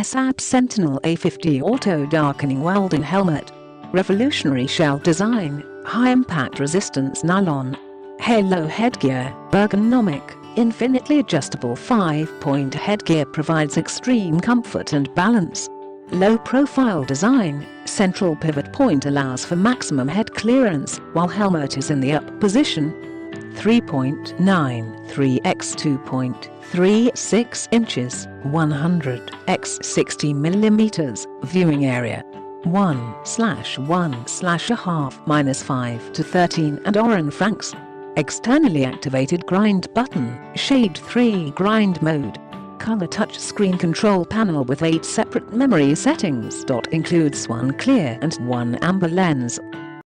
Esab Sentinel A50 Auto Darkening Welding Helmet. Revolutionary shell design, high impact resistance nylon. Halo headgear, ergonomic, infinitely adjustable 5-point headgear provides extreme comfort and balance. Low profile design, central pivot point allows for maximum head clearance while helmet is in the up position. 3.93 x 2.36 inches, 100 x 60 millimeters, viewing area 1/1/1/5 to 13 and Oran francs. Externally activated grind button, shade 3 grind mode. Color touch screen control panel with 8 separate memory settings. Includes 1 clear and 1 amber lens.